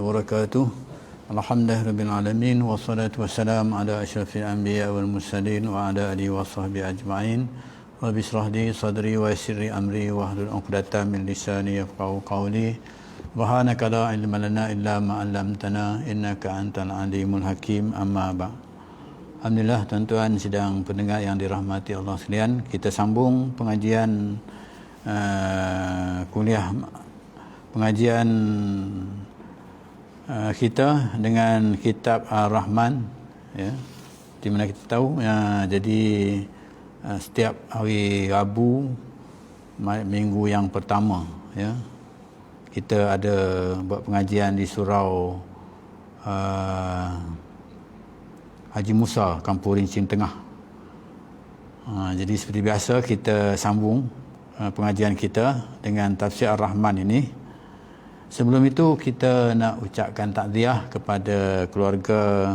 wabarakatuh. Alhamdulillahirabbil alamin wassalatu wassalamu ala asyrafil anbiya wal mursalin wa ala alihi washabbihi ajma'in. Rabbi shrah li sadri wa yassir li amri wahlul 'uqdatam min lisani yafqahu qawli. Subhanaka la ilma lana illa ma 'allamtana innaka antal alimul hakim. Amma ba'd. Alhamdulillah, tuan-tuan sidang pendengar yang dirahmati Allah sekalian, kita sambung pengajian pengajian kita dengan kitab Ar-Rahman, ya, di mana kita tahu jadi setiap hari Rabu minggu yang pertama, ya, kita ada buat pengajian di surau Haji Musa, Kampung Rincing Tengah. Jadi seperti biasa kita sambung pengajian kita dengan tafsir Ar-Rahman ini. Sebelum itu kita nak ucapkan takziah kepada keluarga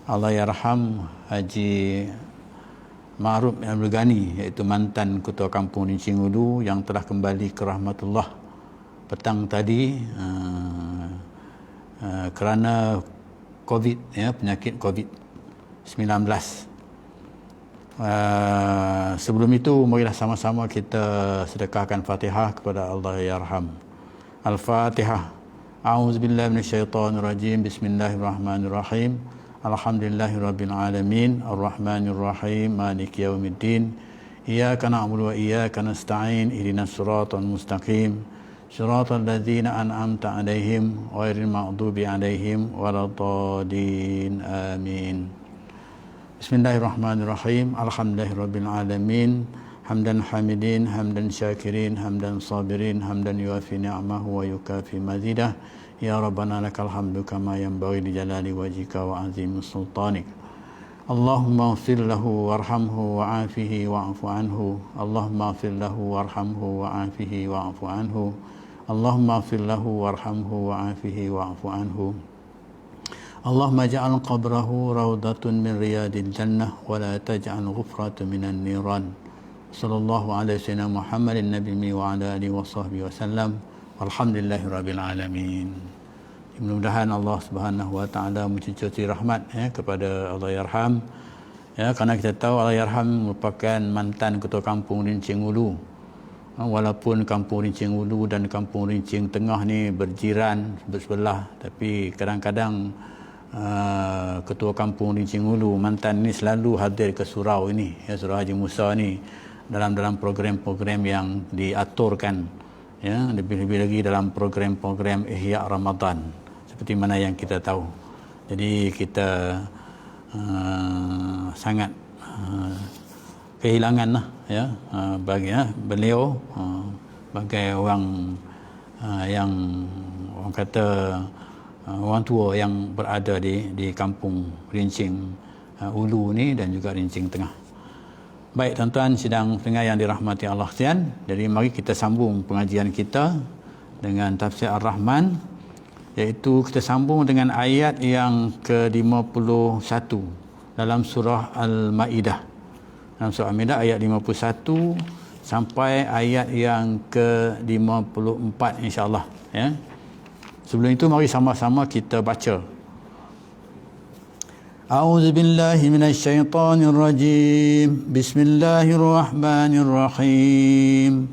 Allahyarham Haji Ma'ruf Abdul Ghani, iaitu mantan Ketua Kampung Rincing Ulu yang telah kembali ke rahmatullah petang tadi kerana COVID, ya, penyakit COVID-19. Sebelum itu marilah sama-sama kita sedekahkan Fatihah kepada Allahyarham. Al-Fatihah. A'udzubillahi minasyaitonirrajim. Bismillahirrahmanirrahim. Alhamdulillahirabbil alamin. Arrahmanirrahim. Maliki yaumiddin. Iyyaka na'budu wa iyyaka nasta'in. Ihdinas siratal mustaqim. Siratal ladzina an'amta 'alaihim ghairil maghdubi 'alaihim waladdallin. Amin. Bismillahirrahmanirrahim. Alhamdulillahirabbil alamin. Hamdan hamidin, hamdan syakirin, hamdan sabirin, hamdan yuafi ni'amahu wa yukafi mazidah. Ya Rabbana lakal hamdu kama yanbaghi li jalali wajhika wa azimi sultanik. Allahumma ighfir lahu warhamhu wa'afihi wa'fu anhu. Allahumma ighfir lahu warhamhu wa'afihi wa'fu anhu. Allahumma ighfir lahu warhamhu wa'afihi wa'fu anhu. Allahumma ja'al qabrahu rawdatun min riyadil jannah wa la taj'al ghufratan minan niran. Sallallahu alaihi wasallam Muhammadin nabiyyi wa ala alihi wa sahbihi wasallam. Walhamdulillahirabbil alamin. Mudah-mudahan Allah Subhanahu wa taala mencucuri rahmat, ya, kepada Allahyarham, ya, kerana kita tahu Allahyarham merupakan mantan Ketua Kampung Rincing Ulu. Walaupun Kampung Rincing Ulu dan Kampung Rincing Tengah ni berjiran, bersebelah, tapi kadang-kadang Ketua Kampung Rincing Ulu mantan ni selalu hadir ke surau ini, ya, surau Haji Musa ni, dalam program-program yang diaturkan, ya, lebih-lebih lagi dalam program-program Ihya Ramadan seperti mana yang kita tahu. Jadi kita sangat kehilangan lah, ya, bagi beliau sebagai orang yang orang kata orang tua yang berada di kampung Rincing Ulu ni dan juga Rincing Tengah. Baik, tuan-tuan sidang pendengar yang dirahmati Allah sekalian, jadi mari kita sambung pengajian kita dengan tafsir Ar-Rahman, iaitu kita sambung dengan ayat yang ke-51 dalam surah Al-Maidah. Dalam surah Al-Maidah ayat 51 sampai ayat yang ke-54 insya-Allah, ya. Sebelum itu mari sama-sama kita baca. A'udzu billahi minasy syaithanir rajim. Bismillahirrahmanirrahim.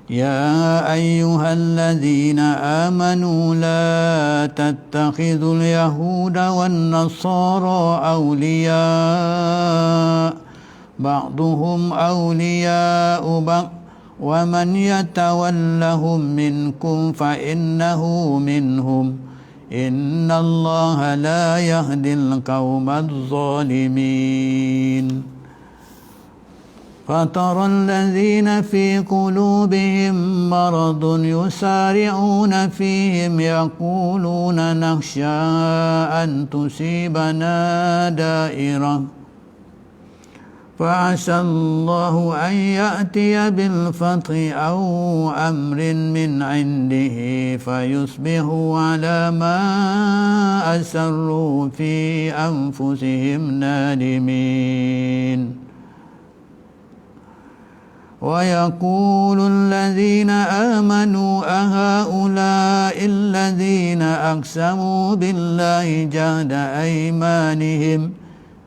Ya ayyuhalladzina amanu la tattakhidhul yahuda wan nasara awliya ba'duhum awliya'u ba'd wa man yatawallahum minkum fa innahu minhum. Innallaha la yahdil qaumadz zalimin. Fatara alladzina fi qulubihim maradun yusari'una fihim yaquluna nakhsha an tusibana da'irah فعسى الله أن يأتي بالفتح أو أمر من عنده فيصبحوا على ما أسروا في أنفسهم نادمين ويقول الذين آمنوا أهؤلاء الذين أقسموا بالله جهد أيمانهم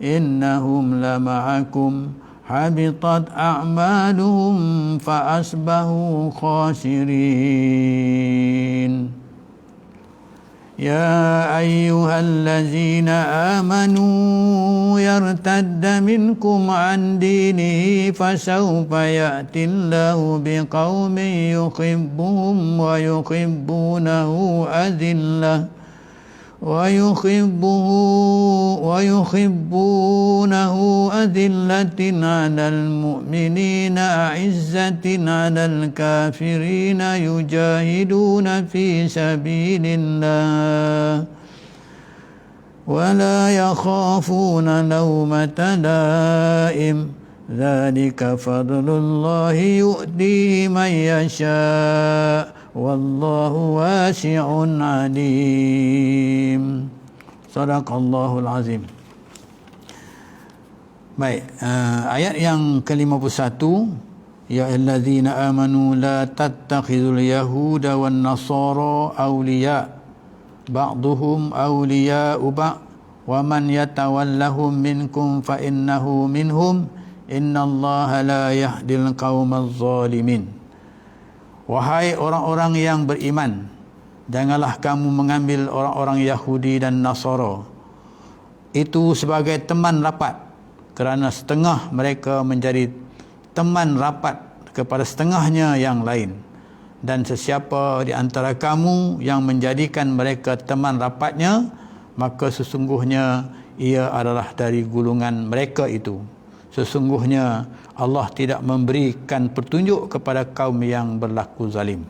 إنهم لمعكم حبطت أعمالهم فأصبحوا خاسرين يا أيها الذين آمنوا يرتد منكم عن دينه فسوف يأتي الله بقوم يحبهم ويحبونه أذلة على المؤمنين أعزة على الكافرين يجاهدون في سبيل الله ولا يخافون لومة لائم ذلك فضل الله يؤتيه من يشاء Wallahu wasi'un alim. Sadaqallahul azim. Baik, ayat yang ke-51, ya ayyuhallazina amanu la tattakhidhul yahuda wan nasara awliya ba'dhuhum awliya'u ba'd wa man yatawallahum minkum fa innahu minhum innallaha la yahdil qaumadh zalimin. Wahai orang-orang yang beriman, janganlah kamu mengambil orang-orang Yahudi dan Nasara itu sebagai teman rapat, kerana setengah mereka menjadi teman rapat kepada setengahnya yang lain. Dan sesiapa di antara kamu yang menjadikan mereka teman rapatnya, maka sesungguhnya ia adalah dari golongan mereka itu. Sesungguhnya Allah tidak memberikan petunjuk kepada kaum yang berlaku zalim.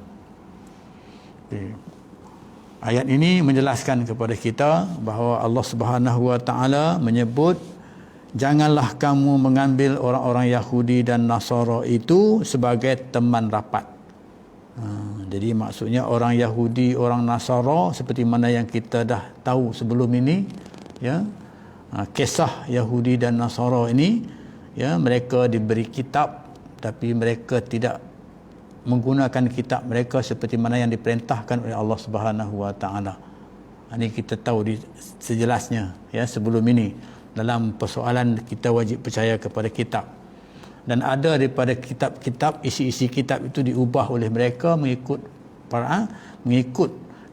Ayat ini menjelaskan kepada kita bahawa Allah Subhanahu wa taala menyebut janganlah kamu mengambil orang-orang Yahudi dan Nasara itu sebagai teman rapat. Jadi maksudnya orang Yahudi, orang Nasara seperti mana yang kita dah tahu sebelum ini, ya. Kisah Yahudi dan Nasara ini, ya, mereka diberi kitab tapi mereka tidak menggunakan kitab mereka seperti mana yang diperintahkan oleh Allah Subhanahu wa taala. Ini kita tahu sejelasnya, ya, sebelum ini dalam persoalan kita wajib percaya kepada kitab. Dan ada daripada kitab-kitab, isi-isi kitab itu diubah oleh mereka mengikut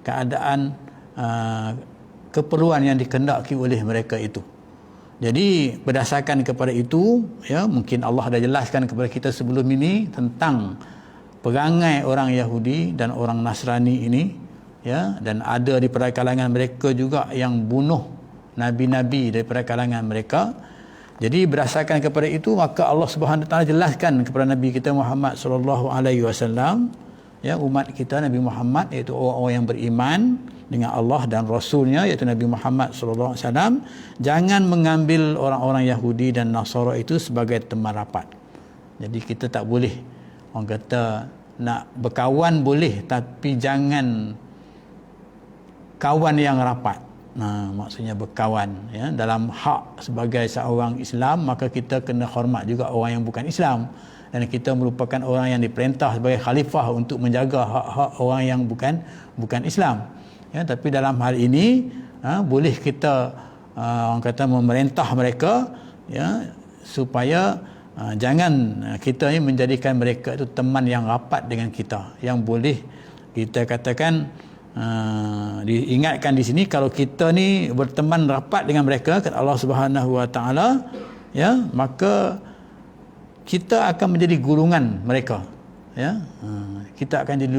keadaan keperluan yang dikehendaki oleh mereka itu. Jadi berdasarkan kepada itu, ya, mungkin Allah dah jelaskan kepada kita sebelum ini tentang perangai orang Yahudi dan orang Nasrani ini, ya, dan ada daripada kalangan mereka juga yang bunuh nabi-nabi daripada kalangan mereka. Jadi berdasarkan kepada itu, maka Allah Subhanahu wa taala jelaskan kepada Nabi kita Muhammad sallallahu alaihi wasallam, ya, umat kita Nabi Muhammad, iaitu orang-orang yang beriman dengan Allah dan Rasulnya, iaitu Nabi Muhammad sallallahu alaihi wasallam, jangan mengambil orang-orang Yahudi dan Nasara itu sebagai teman rapat. Jadi kita tak boleh, orang kata nak berkawan boleh, tapi jangan kawan yang rapat. Maksudnya berkawan, ya, dalam hak sebagai seorang Islam, maka kita kena hormat juga orang yang bukan Islam, dan kita merupakan orang yang diperintah sebagai khalifah untuk menjaga hak-hak orang yang bukan Islam, ya. Tapi dalam hal ini boleh kita orang kata memerintah mereka, ya, supaya jangan kita ni menjadikan mereka itu teman yang rapat dengan kita, yang boleh kita katakan diingatkan di sini, kalau kita ni berteman rapat dengan mereka, kata Allah Subhanahu wa taala, ya, maka kita akan menjadi gulungan mereka, ya. Kita akan jadi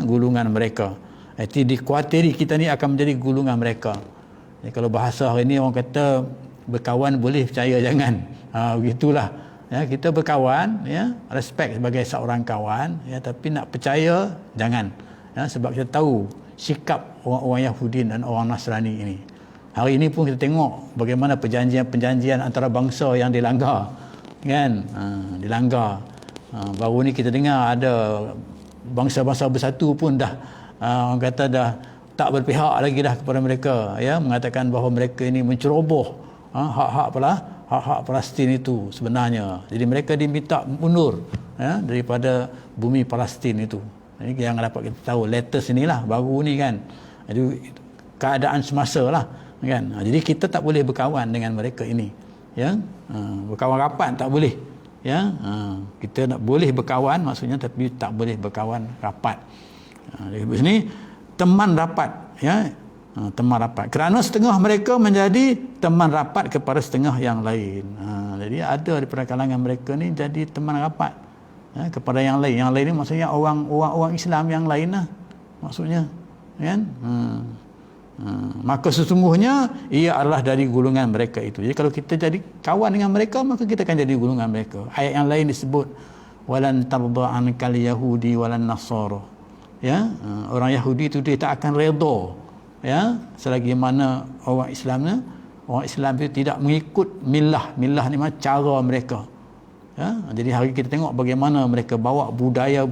gulungan mereka. Jadi dikuatiri kita ni akan menjadi gulungan mereka. Jadi kalau bahasa hari ni orang kata berkawan boleh, percaya jangan. Begitulah, ya, kita berkawan, ya, respect sebagai seorang kawan, ya, tapi nak percaya jangan, ya, sebab kita tahu sikap orang-orang Yahudi dan orang Nasrani ini. Hari ini pun kita tengok bagaimana perjanjian antara bangsa yang dilanggar, kan? Dilanggar. Baru ni kita dengar ada bangsa-bangsa bersatu pun dah orang kata dah tak berpihak lagi dah kepada mereka, ya, mengatakan bahawa mereka ini menceroboh hak-hak Palestin itu sebenarnya. Jadi mereka diminta mundur, daripada bumi Palestin itu. Ini yang dapat kita tahu latest inilah baru ni kan. Jadi keadaan semasa lah kan. Jadi kita tak boleh berkawan dengan mereka ini, ya. Berkawan rapat tak boleh, ya. Kita nak boleh berkawan maksudnya, tapi tak boleh berkawan rapat. Dari sini teman rapat, ya. Teman rapat, kerana setengah mereka menjadi teman rapat kepada setengah yang lain. Jadi ada daripada kalangan mereka ni jadi teman rapat, ya, kepada yang lain. Yang lain ni maksudnya orang Islam yang lain lah maksudnya, kan. Maka sesungguhnya ia adalah dari golongan mereka itu. Jadi kalau kita jadi kawan dengan mereka, maka kita akan jadi golongan mereka. Ayat yang lain disebut walan tarda ankal yahudi walan nasara, ya. Orang Yahudi itu dia tak akan redha, ya, selagi mana orang Islam itu tidak mengikut millah ni macam cara mereka, ya. Jadi hari kita tengok bagaimana mereka bawa budaya,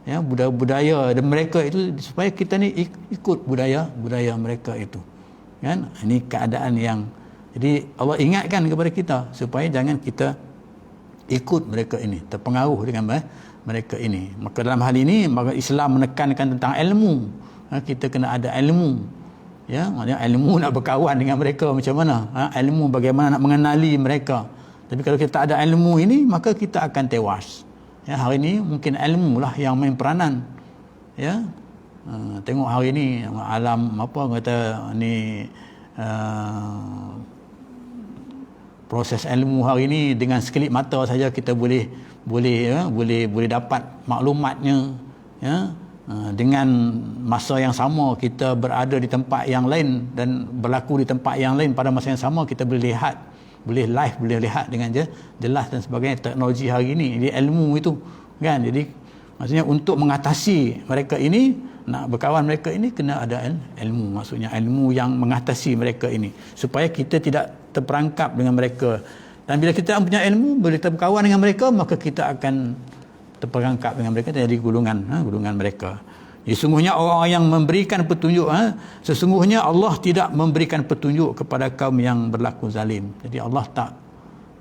ya, budaya dan mereka itu, supaya kita ni ikut budaya mereka itu, kan. Ini keadaan yang, jadi Allah ingatkan kepada kita supaya jangan kita ikut mereka ini, terpengaruh dengan mereka ini. Maka dalam hal ini, maka Islam menekankan tentang ilmu. Kita kena ada ilmu, ya, maksudnya ilmu nak berkawan dengan mereka macam mana, ilmu bagaimana nak mengenali mereka. Tapi kalau kita tak ada ilmu ini, maka kita akan tewas. Ya, hari ini mungkin ilmu lah yang main peranan, ya. Tengok hari ini alam apa kata ni, proses ilmu hari ini dengan sekelip mata saja kita boleh dapat maklumatnya, ya. Dengan masa yang sama kita berada di tempat yang lain dan berlaku di tempat yang lain pada masa yang sama, kita boleh lihat, boleh live, boleh lihat dengan jelas dan sebagainya. Teknologi hari ini, jadi ilmu itu, kan. Jadi maksudnya untuk mengatasi mereka ini, nak berkawan mereka ini, kena ada ilmu, maksudnya ilmu yang mengatasi mereka ini, supaya kita tidak terperangkap dengan mereka. Dan bila kita punya ilmu, boleh berkawan dengan mereka, maka kita akan terperangkap dengan mereka, jadi golongan mereka. Jadi sesungguhnya orang yang memberikan petunjuk, sesungguhnya Allah tidak memberikan petunjuk kepada kaum yang berlaku zalim. Jadi Allah tak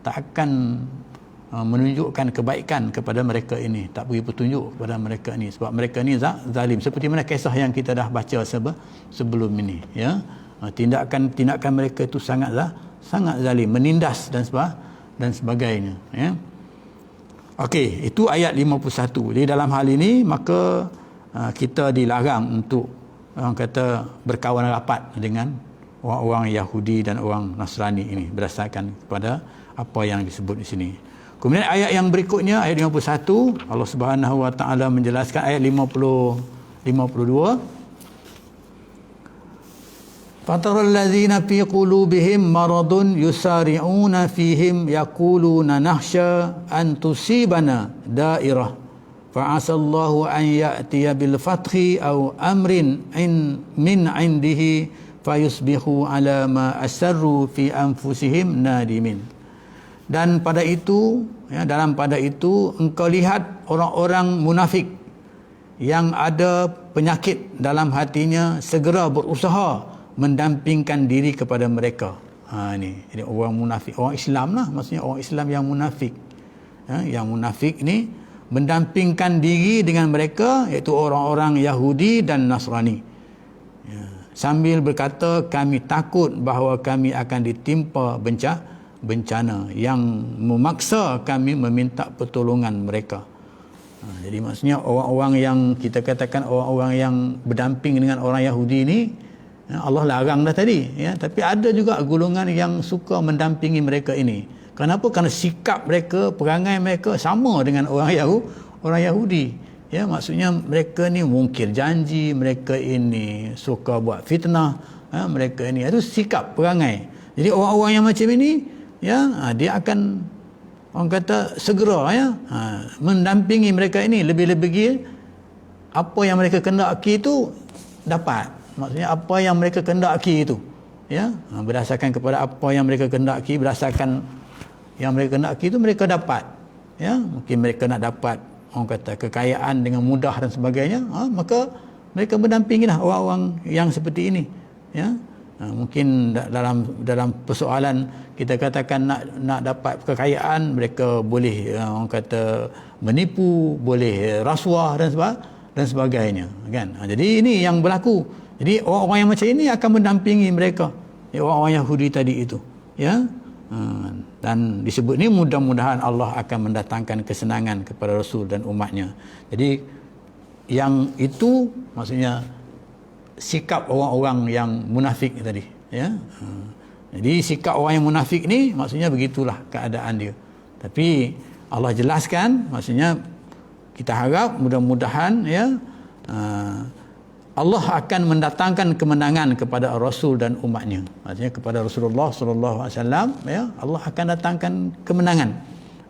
akan menunjukkan kebaikan kepada mereka ini, tak beri petunjuk kepada mereka ini, sebab mereka ini zalim. Seperti mana kisah yang kita dah baca sebelum ini, ya. Tindakan mereka itu sangat zalim, menindas dan sebagainya, ya. Okey, itu ayat 51. Jadi dalam hal ini maka kita dilarang untuk orang kata berkawan rapat dengan orang-orang Yahudi dan orang Nasrani ini, berdasarkan kepada apa yang disebut di sini. Kemudian ayat yang berikutnya, ayat 51, Allah Subhanahu Wa Taala menjelaskan ayat 52. Fataral ladzina fi qulubihim maradun yusari'una fihim yaquluna nakhsha an tusibana dairah fa'asallahu an ya'tiya bil fathi aw amrin min 'indihi fayusbihu ala ma asarru fi anfusihim nadimin. Dan pada itu, ya, pada itu engkau lihat orang-orang munafik yang ada penyakit dalam hatinya segera berusaha mendampingkan diri kepada mereka. Ini jadi orang munafik, orang Islam lah, maksudnya orang Islam yang munafik, yang munafik ni mendampingkan diri dengan mereka, iaitu orang-orang Yahudi dan Nasrani, sambil berkata, kami takut bahawa kami akan ditimpa bencana yang memaksa kami meminta pertolongan mereka. Jadi maksudnya orang-orang yang kita katakan orang-orang yang berdamping dengan orang Yahudi ni, Allah larang dah tadi, ya. Tapi ada juga golongan yang suka mendampingi mereka ini. Kenapa? Kerana sikap mereka, perangai mereka sama dengan orang Yahudi, ya. Maksudnya mereka ni mungkir janji, mereka ini suka buat fitnah, mereka ini, itu sikap perangai. Jadi orang-orang yang macam ini, ya, dia akan, orang kata, segera, ya, mendampingi mereka ini, lebih-lebih apa yang mereka kendaki itu dapat. Maksudnya apa yang mereka kendaki itu, ya, berdasarkan kepada apa yang mereka kendaki, berdasarkan yang mereka kendaki itu mereka dapat, ya. Mungkin mereka nak dapat, orang kata, kekayaan dengan mudah dan sebagainya, maka mereka mendampingilah orang-orang yang seperti ini, ya. Mungkin dalam persoalan kita katakan nak dapat kekayaan, mereka boleh orang kata menipu, boleh rasuah dan sebagainya, kan. Jadi ini yang berlaku. Jadi orang-orang yang macam ini akan mendampingi mereka, orang-orang Yahudi tadi itu, ya. Dan disebut ni mudah-mudahan Allah akan mendatangkan kesenangan kepada Rasul dan umatnya. Jadi yang itu maksudnya sikap orang-orang yang munafik tadi, ya. Jadi sikap orang yang munafik ni maksudnya begitulah keadaan dia. Tapi Allah jelaskan, maksudnya kita harap mudah-mudahan, ya, Allah akan mendatangkan kemenangan kepada Rasul dan umatnya. Maksudnya kepada Rasulullah sallallahu alaihi wasallam, ya, Allah akan datangkan kemenangan,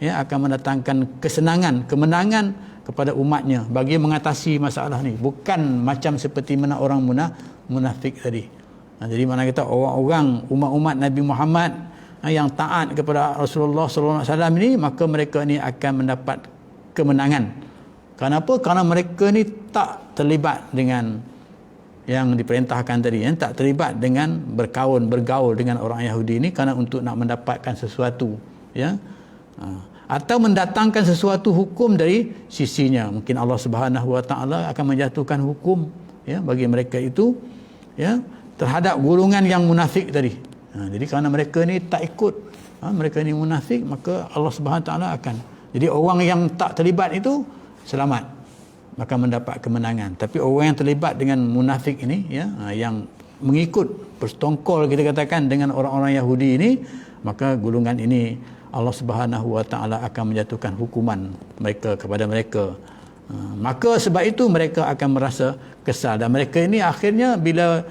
ya, akan mendatangkan kesenangan, kemenangan kepada umatnya bagi mengatasi masalah ni, bukan macam seperti mana orang munafik tadi. Jadi mana kita orang-orang umat-umat Nabi Muhammad yang taat kepada Rasulullah sallallahu alaihi wasallam ni, maka mereka ni akan mendapat kemenangan. Kenapa? Kerana mereka ni tak terlibat dengan yang diperintahkan tadi, tak terlibat dengan bergaul dengan orang Yahudi ni kerana untuk nak mendapatkan sesuatu, ya, atau mendatangkan sesuatu hukum dari sisinya. Mungkin Allah Subhanahu Wa Taala akan menjatuhkan hukum, ya, bagi mereka itu, ya, terhadap golongan yang munafik tadi. Jadi kerana mereka ni tak ikut, mereka ni munafik, maka Allah Subhanahu Wa Taala akan, jadi orang yang tak terlibat itu selamat, maka mendapat kemenangan. Tapi orang yang terlibat dengan munafik ini, ya, yang mengikut bersetongkol kita katakan dengan orang-orang Yahudi ini, maka golongan ini Allah Subhanahu Wa Taala akan menjatuhkan hukuman mereka kepada mereka. Maka sebab itu mereka akan merasa kesal, dan mereka ini akhirnya bila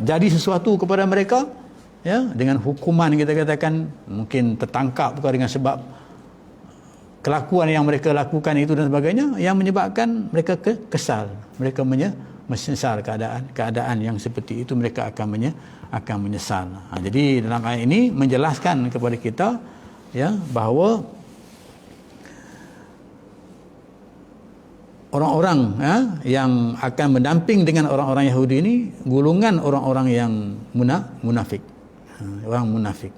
jadi sesuatu kepada mereka, ya, dengan hukuman kita katakan, mungkin tertangkap bukan dengan sebab kelakuan yang mereka lakukan itu dan sebagainya, yang menyebabkan mereka kesal, mereka menyesal keadaan yang seperti itu, mereka akan menyesal. Jadi dalam ayat ini menjelaskan kepada kita, ya, bahawa orang-orang, ya, yang akan mendamping dengan orang-orang Yahudi ini golongan orang-orang yang munafik, orang munafik.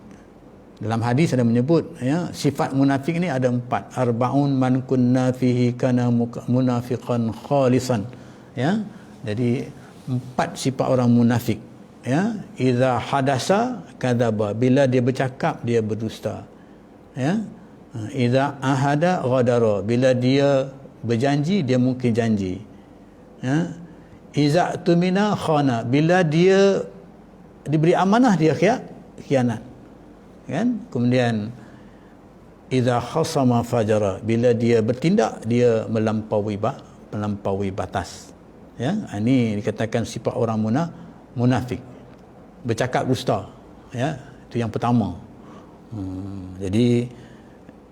Dalam hadis ada menyebut, ya, sifat munafik ini ada 4. Arba'un man kunna fihi kana munafiqan khalisan, ya. Jadi 4 sifat orang munafik, ya. Idza hadasa kadzaba, bila dia bercakap dia berdusta, ya. Idza ahada ghadara, bila dia berjanji dia mungkir janji, ya. Idza tumina khana, bila dia diberi amanah dia khianat, kan. Kemudian idza khasama fajara, bila dia bertindak dia melampaui batas, ya. Ini dikatakan sifat orang munafik, bercakap dusta, ya, itu yang pertama. Jadi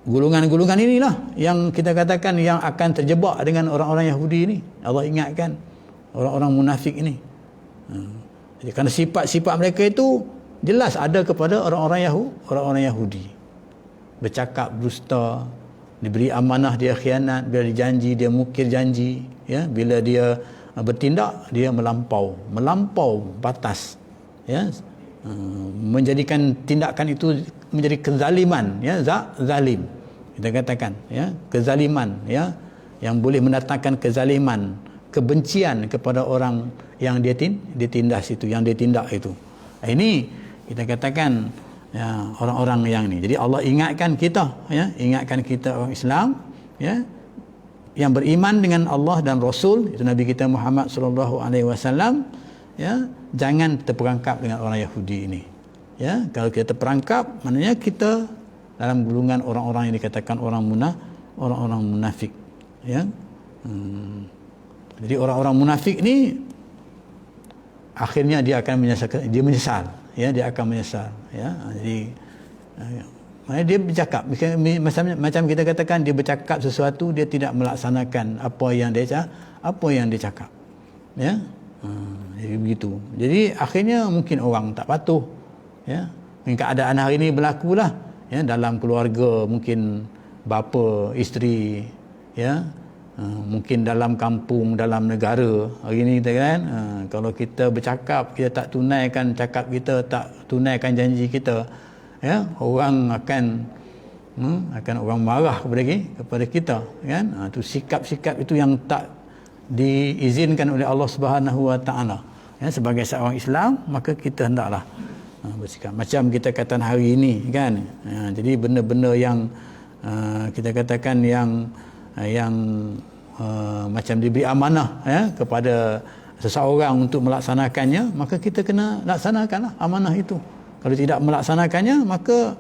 golongan-golongan inilah yang kita katakan yang akan terjebak dengan orang-orang Yahudi ini. Allah ingatkan orang-orang munafik ini. Jadi kerana sifat-sifat mereka itu jelas ada kepada orang-orang Yahudi. Bercakap dusta, diberi amanah dia khianat, bila dijanji dia mukir janji, ya, bila dia bertindak dia melampau batas, ya, menjadikan tindakan itu menjadi kezaliman, ya, zalim kita katakan, ya, kezaliman, ya, yang boleh mendatangkan kezaliman, kebencian kepada orang yang dia tindas itu, yang dia tindak itu. Ini kita katakan, ya, orang-orang yang ni. Jadi Allah ingatkan kita, ya, ingatkan kita orang Islam, ya, yang beriman dengan Allah dan Rasul, itu Nabi kita Muhammad sallallahu alaihi wasallam, ya, jangan terperangkap dengan orang Yahudi ini. Ya, kalau kita terperangkap, maknanya kita dalam golongan orang-orang yang dikatakan orang munafik, ya. Jadi orang-orang munafik ni akhirnya dia akan menyesal, ya, dia akan menyesal, ya. Jadi maknanya dia bercakap macam kita katakan, dia bercakap sesuatu, dia tidak melaksanakan apa yang dia cakap, ya. Jadi begitu. Jadi akhirnya mungkin orang tak patuh, ya. Keadaan hari ini berlakulah, ya, dalam keluarga, mungkin bapa isteri, ya, Mungkin dalam kampung, dalam negara hari ni kita kan, kalau kita bercakap, kita tak tunaikan cakap kita, tak tunaikan janji kita, ya, orang akan orang marah kepada kita kan. Tu sikap-sikap itu yang tak diizinkan oleh Allah Subhanahu Wa Taala. Ya, sebagai seorang Islam, maka kita hendaklah bersikap macam kita katakan hari ini kan. Jadi benda-benda yang kita katakan yang macam diberi amanah, ya, kepada seseorang untuk melaksanakannya, maka kita kena laksanakanlah amanah itu. Kalau tidak melaksanakannya, maka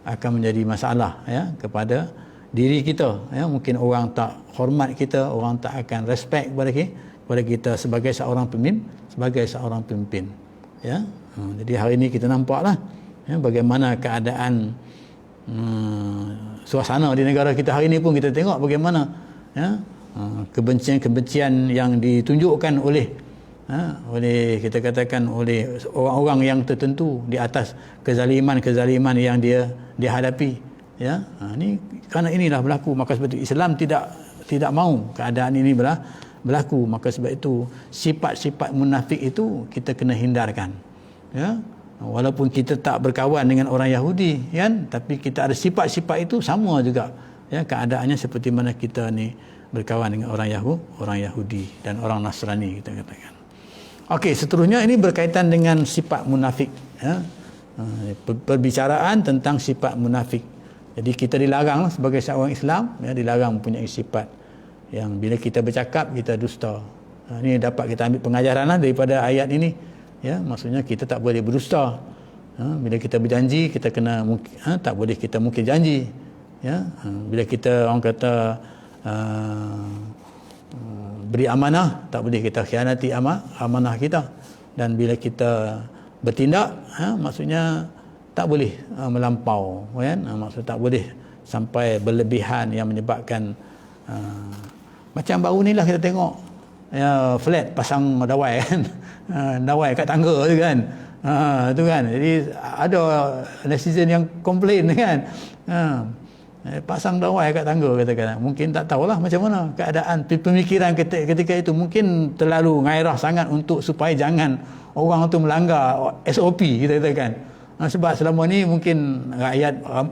akan menjadi masalah, ya, kepada diri kita, ya. Mungkin orang tak hormat kita, orang tak akan respect kepada kita sebagai seorang pemimpin, ya. Jadi hari ini kita nampaklah, ya, bagaimana keadaan suasana di negara kita hari ini pun kita tengok bagaimana, ya, kebencian-kebencian yang ditunjukkan oleh kita katakan oleh orang-orang yang tertentu di atas kezaliman-kezaliman yang dia hadapi, ya. Ini kerana inilah berlaku, maka sebab itu Islam tidak mahu keadaan ini berlaku. Maka sebab itu sifat-sifat munafik itu kita kena hindarkan, ya. Walaupun kita tak berkawan dengan orang Yahudi, kan, tapi kita ada sifat-sifat itu sama juga, ya, keadaannya seperti mana kita ni berkawan dengan orang Yahudi dan orang Nasrani, kita katakan. Okey, seterusnya ini berkaitan dengan sifat munafik, ya. Perbicaraan tentang sifat munafik. Jadi kita dilarang sebagai seorang Islam, ya, dilarang mempunyai sifat yang bila kita bercakap kita dusta. Ini dapat kita ambil pengajaran daripada ayat ini. Ya, maksudnya kita tak boleh berdusta. Bila kita berjanji, kita kena tak boleh kita mungkir janji. Ya, bila kita orang kata beri amanah, tak boleh kita khianati amanah kita. Dan bila kita bertindak, maksudnya tak boleh melampau, kan? Maksud tak boleh sampai berlebihan yang menyebabkan macam baru ni lah kita tengok, ya, flat pasang dawai kan. Dawai kat tangga tu kan. Tu kan. Jadi ada netizen yang komplain kan. Pasang dawai kat tangga katakan. Mungkin tak tahulah macam mana keadaan pemikiran ketika itu, mungkin terlalu gairah sangat untuk supaya jangan orang tu melanggar SOP, kita katakan. Sebab selama ni mungkin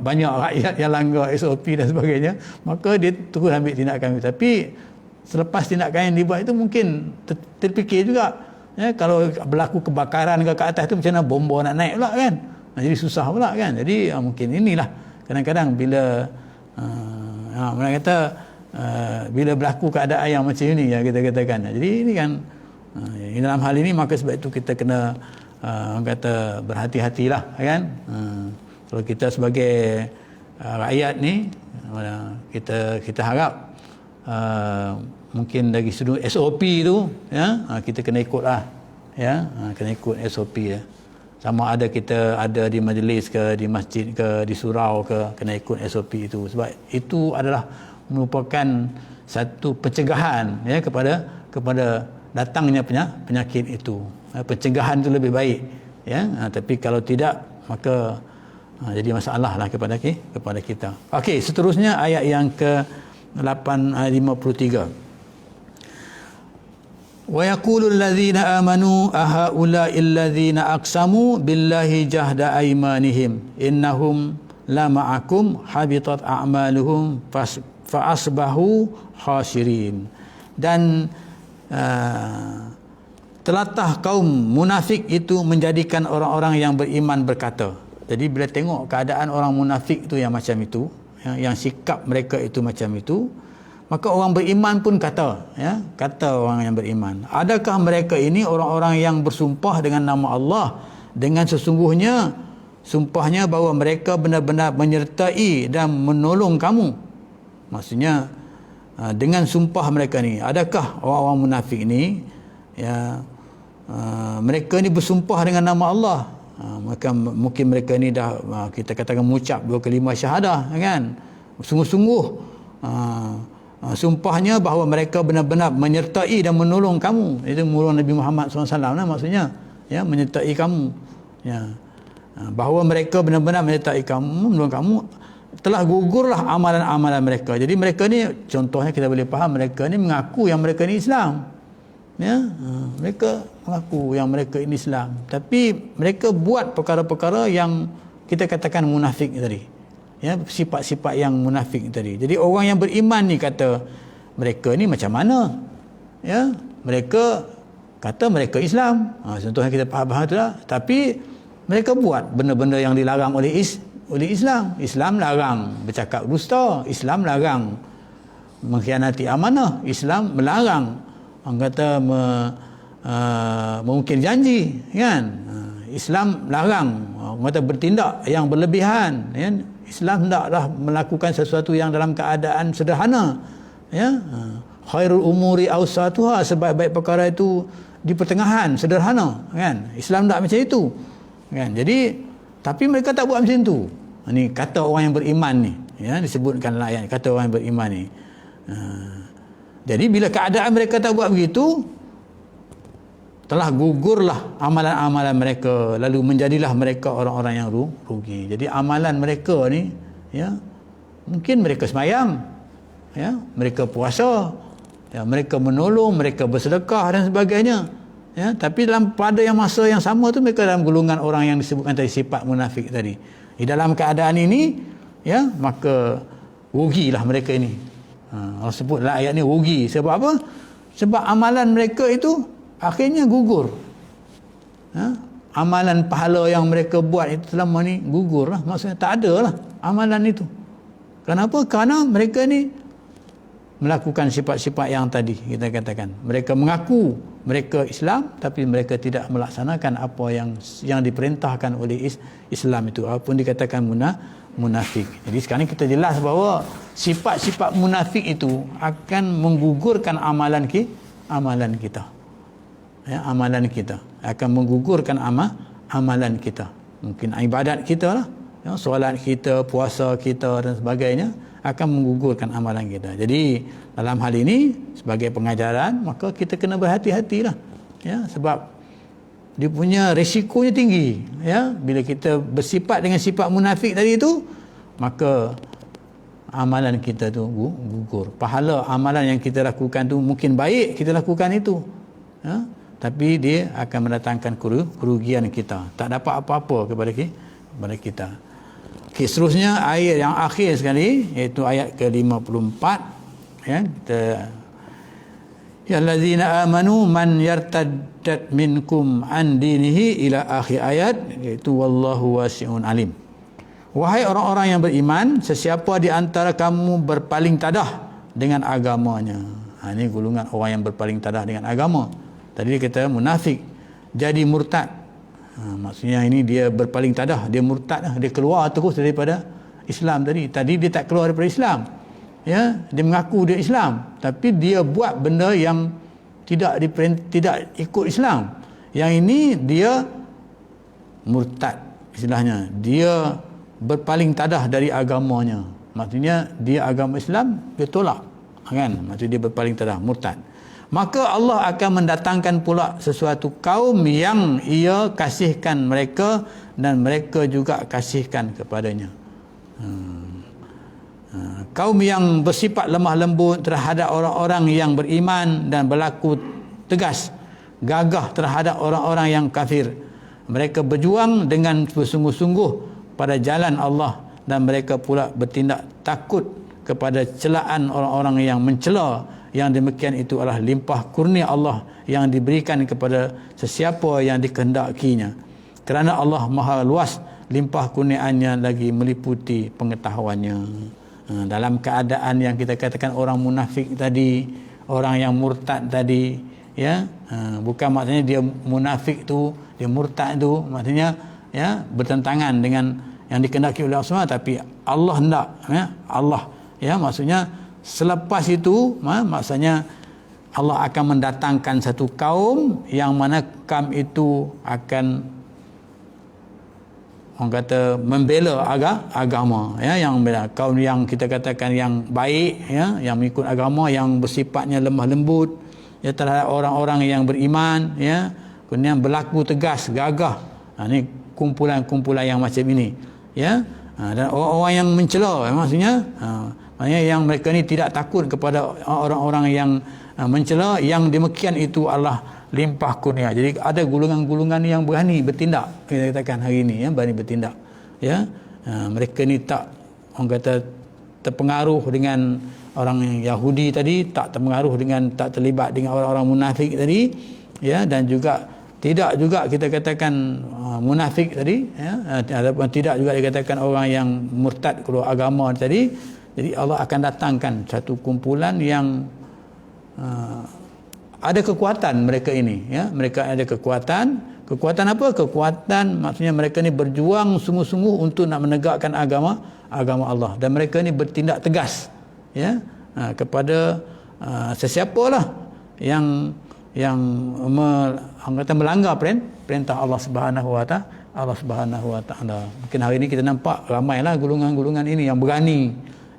banyak rakyat yang langgar SOP dan sebagainya, maka dia terus ambil tindakan. Tapi selepas tindakan yang dibuat itu mungkin terfikir juga, ya, kalau berlaku kebakaran ke atas tu macam mana bomba nak naik pula kan. Jadi susah pula kan. Jadi mungkin inilah kadang-kadang bila mana kata bila berlaku keadaan yang macam ini, ya, kita katakan. Jadi ini kan dalam hal ini, maka sebab itu kita kena orang kata berhati-hatilah, kan. Kalau kita sebagai rakyat ni, kita harap mungkin dari sudut SOP tu, ya, kita kena ikutlah, ya, kena ikut SOP, ya. Sama ada kita ada di majlis ke, di masjid ke, di surau ke, kena ikut SOP itu. Sebab itu adalah merupakan satu pencegahan, ya, kepada datangnya penyakit itu. Pencegahan itu lebih baik, ya. Tapi kalau tidak, maka jadi masalah lah kepada kita. Okey, seterusnya ayat yang ke-8 ayat 53. Wa yaqulul ladzina amanu ahaula'il ladzina aqsamu billahi jahda aymanihim innahum la ma'akum habitat a'maluhum fa asbahu khasirin. Dan telatah kaum munafik itu menjadikan orang-orang yang beriman berkata. Jadi bila tengok keadaan orang munafik itu yang macam itu, yang sikap mereka itu macam itu, maka orang beriman pun kata, ya, kata orang yang beriman, adakah mereka ini orang-orang yang bersumpah dengan nama Allah dengan sesungguhnya sumpahnya bahawa mereka benar-benar menyertai dan menolong kamu. Maksudnya dengan sumpah mereka ni, adakah orang-orang munafik ni, ya, mereka ni bersumpah dengan nama Allah, mungkin mereka ni dah kita katakan mengucap 2 kalimah syahadah, kan, sungguh-sungguh sumpahnya bahawa mereka benar-benar menyertai dan menolong kamu. Itu menolong Nabi Muhammad SAW lah maksudnya, ya, menyertai kamu, ya, bahawa mereka benar-benar menyertai kamu, menolong kamu, telah gugurlah amalan-amalan mereka. Jadi mereka ni, contohnya kita boleh faham, mereka ni mengaku yang mereka ni Islam. Ya, mereka mengaku yang mereka ini Islam, tapi mereka buat perkara-perkara yang kita katakan munafik tadi. Ya, sifat-sifat yang munafik tadi. Jadi orang yang beriman ni kata mereka ni macam mana? Ya, mereka kata mereka Islam. Contohnya kita faham itulah, tapi mereka buat benda-benda yang dilarang oleh Islam. Islam larang bercakap dusta, Islam larang mengkhianati amanah, Islam melarang orang kata mengukir janji, kan? Islam larang orang kata bertindak yang berlebihan, kan? Islam hendaklah melakukan sesuatu yang dalam keadaan sederhana, ya. Khairul umuri awsatuha, sebaik-baik perkara itu di pertengahan, sederhana, kan? Islam tak macam itu, kan? Jadi tapi mereka tak buat macam tu. Ini kata orang yang beriman ni, ya, disebutkan dalam ayat kata orang yang beriman ni. Jadi bila keadaan mereka tak buat begitu, telah gugurlah amalan-amalan mereka, lalu menjadilah mereka orang-orang yang rugi. Jadi amalan mereka ni, ya, mungkin mereka sembahyang, ya, mereka puasa, ya, mereka menolong, mereka bersedekah dan sebagainya, ya, tapi pada masa yang sama tu mereka dalam golongan orang yang disebutkan tadi, sifat munafik tadi. Di dalam keadaan ini, ya, maka rugilah mereka ini. Allah sebut dalam ayat ni rugi. Sebab apa? Sebab amalan mereka itu akhirnya gugur. Amalan pahala yang mereka buat itu selama ni gugur lah. Maksudnya tak ada lah amalan itu. Kenapa? Kerana mereka ni melakukan sifat-sifat yang tadi kita katakan. Mereka mengaku mereka Islam, tapi mereka tidak melaksanakan apa yang diperintahkan oleh Islam itu. Apapun dikatakan munafik. Jadi sekarang kita jelas bahawa sifat-sifat munafik itu akan menggugurkan amalan kita. Ya, amalan kita akan menggugurkan amalan kita. Mungkin ibadat kita lah, ya, solat kita, puasa kita dan sebagainya akan menggugurkan amalan kita. Jadi dalam hal ini sebagai pengajaran, maka kita kena berhati-hatilah, ya, sebab dia punya risikonya tinggi, ya. Bila kita bersifat dengan sifat munafik tadi itu, maka amalan kita tu gugur. Pahala amalan yang kita lakukan tu mungkin baik kita lakukan itu, ya, tapi dia akan mendatangkan kerugian kita. Tak dapat apa-apa kepada kita. Okey, seterusnya ayat yang akhir sekali, iaitu ayat ke-54, ya. Ya allazina amanu man yartaddat minkum an dinihi ila akhir ayat, iaitu wallahu wasi'un alim. Wahai orang-orang yang beriman, sesiapa di antara kamu berpaling tadah dengan agamanya. Ini golongan orang yang berpaling tadah dengan agama. Tadi dia kata munafik, jadi murtad. Maksudnya ini dia berpaling tadah, dia murtad, dia keluar terus daripada Islam tadi. Tadi dia tak keluar daripada Islam. Ya, dia mengaku dia Islam, tapi dia buat benda yang tidak ikut Islam. Yang ini dia murtad, istilahnya. Dia berpaling tadah dari agamanya. Maksudnya dia agama Islam dia tolak, kan? Maksudnya dia berpaling tadah, murtad. Maka Allah akan mendatangkan pula sesuatu kaum yang ia kasihkan mereka dan mereka juga kasihkan kepadanya. Kaum yang bersifat lemah lembut terhadap orang-orang yang beriman dan berlaku tegas, gagah terhadap orang-orang yang kafir. Mereka berjuang dengan bersungguh-sungguh pada jalan Allah dan mereka pula bertindak takut kepada celaan orang-orang yang mencela. Yang demikian itu adalah limpah kurnia Allah yang diberikan kepada sesiapa yang dikehendakinya. Kerana Allah maha luas, limpah kurniaannya lagi meliputi pengetahuannya. Dalam keadaan yang kita katakan orang munafik tadi, orang yang murtad tadi, ya, bukan maksudnya dia munafik tu, dia murtad tu maksudnya, ya, bertentangan dengan yang dikehendaki oleh Allah SWT, tapi Allah hendak, ya, Allah, ya, maksudnya selepas itu, maksudnya Allah akan mendatangkan satu kaum yang mana kaum itu akan, orang kata, membela agama, ya, yang kaum yang kita katakan yang baik, ya, yang mengikut agama, yang bersifatnya lemah lembut, ya, terhadap orang-orang yang beriman, ya, kemudian berlaku tegas, gagah. Ini kumpulan-kumpulan yang macam ini, ya. Dan orang-orang yang mencela, maksudnya yang mereka ni tidak takut kepada orang-orang yang mencela, yang demikian itu Allah limpah kurnia. Jadi ada golongan-golongan yang berani bertindak, kita katakan hari ini, berani bertindak, mereka ni tak, orang kata, terpengaruh dengan orang Yahudi tadi, tak terpengaruh dengan, tak terlibat dengan orang-orang munafik tadi, dan juga tidak juga kita katakan munafik tadi, ataupun tidak juga dikatakan orang yang murtad keluar agama tadi. Jadi Allah akan datangkan satu kumpulan yang ada kekuatan mereka ini, mereka ada kekuatan apa? Kekuatan maksudnya mereka ni berjuang sungguh-sungguh untuk nak menegakkan agama Allah, dan mereka ni bertindak tegas kepada sesiapalah yang melanggar perintah Allah Subhanahu wa taala. Mungkin hari ini kita nampak ramailah golongan-golongan ini yang berani,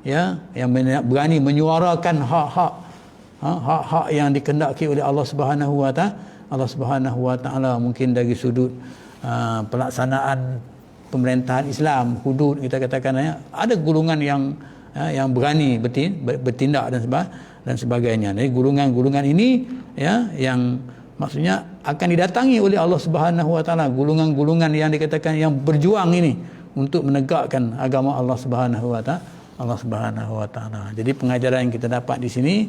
yang berani menyuarakan hak-hak yang dikehendaki oleh Allah Subhanahu wa taala. Mungkin dari sudut pelaksanaan pemerintahan Islam, hudud kita katakan, ada golongan yang berani bertindak dan sebagainya. Jadi golongan-golongan ini yang maksudnya akan didatangi oleh Allah Subhanahu wa taala, golongan-golongan yang dikatakan yang berjuang ini untuk menegakkan agama Allah Subhanahu wa taala. Jadi pengajaran yang kita dapat di sini,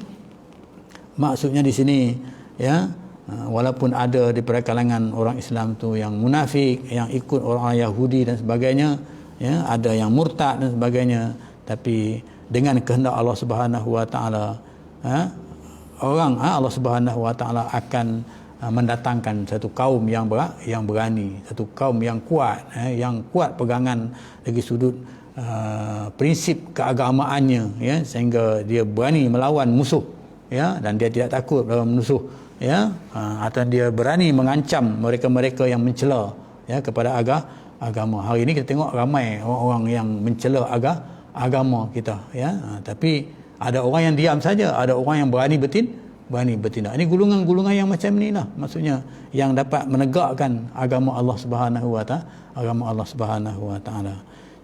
maksudnya di sini, walaupun ada di kalangan orang Islam tu yang munafik, yang ikut orang Yahudi dan sebagainya, ada yang murtad dan sebagainya, tapi dengan kehendak Allah Subhanahu wa taala, Allah Subhanahu wa taala akan mendatangkan satu kaum yang berani, satu kaum yang kuat pegangan dari sudut prinsip keagamaannya, sehingga dia berani melawan musuh, dan dia tidak takut melawan musuh, atau dia berani mengancam mereka-mereka yang mencela kepada agama. Hari ini kita tengok ramai orang-orang yang mencela agama kita, tapi ada orang yang diam saja, ada orang yang berani bertindak. Ini golongan-golongan yang macam inilah, maksudnya yang dapat menegakkan agama Allah Subhanahu wa taala.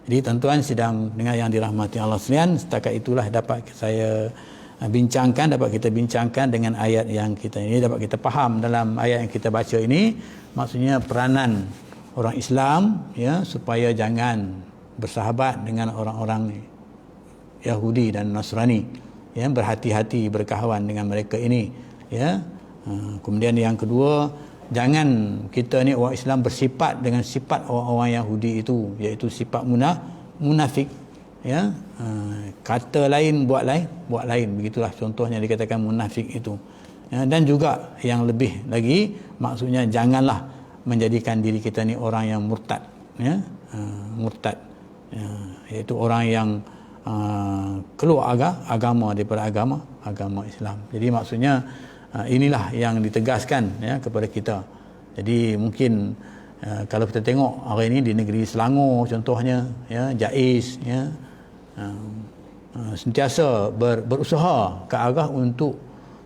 Jadi tuan-tuan sidang dengar yang dirahmati Allah sekalian, setakat itulah dapat saya dapat kita bincangkan dengan ayat yang kita ini, dapat kita faham dalam ayat yang kita baca ini, maksudnya peranan orang Islam, supaya jangan bersahabat dengan orang-orang Yahudi dan Nasrani, berhati-hati berkawan dengan mereka ini, kemudian yang kedua, jangan kita ni orang Islam bersifat dengan sifat orang-orang Yahudi itu, iaitu sifat munafik, kata lain buat lain, begitulah contohnya dikatakan munafik itu. Dan juga yang lebih lagi, maksudnya janganlah menjadikan diri kita ni orang yang murtad, murtad, iaitu orang yang keluar agama daripada agama Islam. Jadi maksudnya inilah yang ditegaskan kepada kita. Jadi mungkin kalau kita tengok hari ini di negeri Selangor contohnya, JAIS sentiasa berusaha ke arah untuk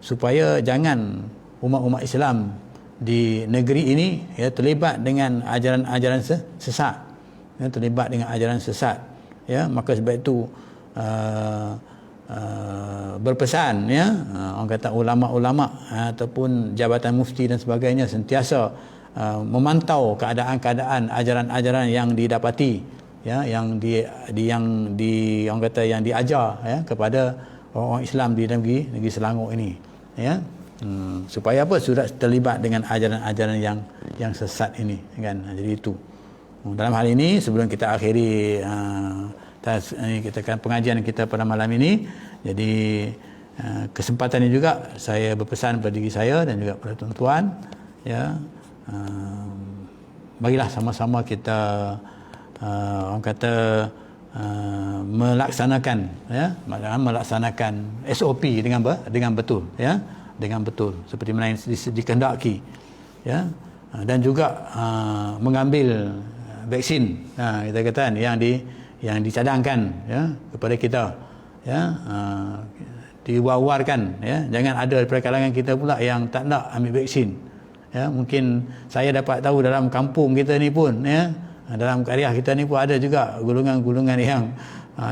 supaya jangan umat-umat Islam di negeri ini terlibat dengan ajaran-ajaran sesat, terlibat dengan ajaran sesat. Maka sebab itu berpesan, orang kata ulama-ulama ataupun jabatan mufti dan sebagainya sentiasa memantau keadaan-keadaan ajaran-ajaran yang didapati, yang orang kata yang diajar kepada orang Islam di negeri Selangor ini, supaya apa, sudah terlibat dengan ajaran-ajaran yang sesat ini, kan. Jadi itu dalam hal ini, sebelum kita akhiri kita pengajian kita pada malam ini, jadi kesempatan ini juga saya berpesan pada diri saya dan juga pada tuan-tuan, marilah sama-sama kita orang kata melaksanakan SOP dengan betul, dengan betul seperti mana yang dikehendaki, dan juga mengambil vaksin, kita kata yang dicadangkan kepada kita, diwar-warkan, jangan ada daripada kalangan kita pula yang tak nak ambil vaksin. Mungkin saya dapat tahu dalam kampung kita ni pun, Dalam karya kita ni pun ada juga golongan-golongan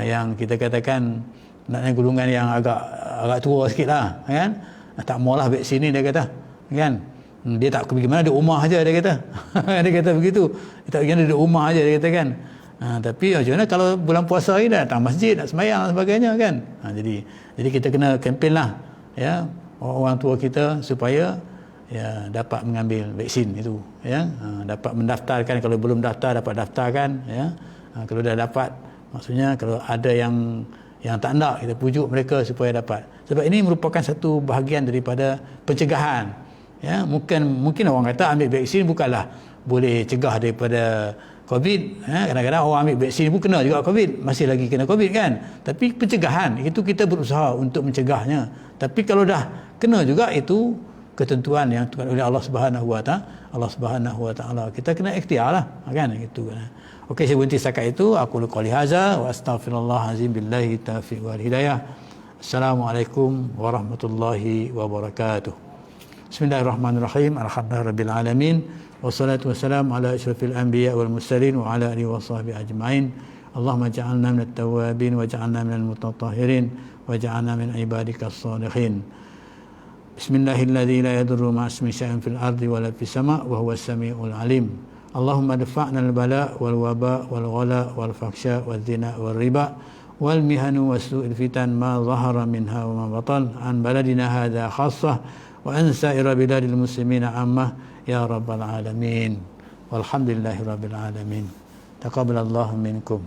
yang kita katakan naknya golongan yang agak tua sikit lah, kan. Tak maulah vaksin ni, dia kata, kan. Dia tak pergi mana, dia rumah aja, dia kata. Dia kata begitu. Dia tak pergi mana, dia rumah aja, dia kata, kan. Tapi macam mana kalau bulan puasa ni dah datang masjid, nak sembahyang dan sebagainya, kan. Jadi kita kena kempen lah, ya, orang tua kita supaya ya dapat mengambil vaksin itu, ya. Dapat mendaftarkan, kalau belum daftar dapat daftarkan, ya. Kalau dah dapat, maksudnya kalau ada yang tak nak, kita pujuk mereka supaya dapat. Sebab ini merupakan satu bahagian daripada pencegahan, ya. Mungkin orang kata ambil vaksin bukanlah boleh cegah daripada COVID, ya. Kadang-kadang orang ambil vaksin pun kena juga COVID, masih lagi kena COVID, kan. Tapi pencegahan itu kita berusaha untuk mencegahnya. Tapi kalau dah kena juga, itu ketentuan yang ditentukan oleh Allah Subhanahu wa taala. Kita kena ikhtiarlah, kan, gitu. Okey, saya berhenti setakat itu. Aku qouli hadza wa astaghfirullahalazim billahi taufiq wal hidayah. Assalamualaikum warahmatullahi wabarakatuh. Bismillahirrahmanirrahim. Alhamdulillahirabbil alamin. Wassalatu wassalamu ala asyrafil anbiya wal mursalin wa ala alihi washabbihi ajmain. Allahumma ja'alna minat tawwabin wa ja'alna minal mutatahhirin wa ja'alna min ibadikas shalihin. Bismillahilladzi la yadurru ma'asmi syai'un fil ardi wa la fis sama' wa huwas samiul alim. Allahumma dafa'na al-bala wal waba wal ghala wal fakhsha wal zina wal riba wal mihanu was su'il fitan ma zahara minha wa ma batan an baladina hadha khassah wa an sa'ira biladil muslimina ammah ya rabbal alamin. Walhamdulillahi rabbil alamin. Taqabbalallahu minkum.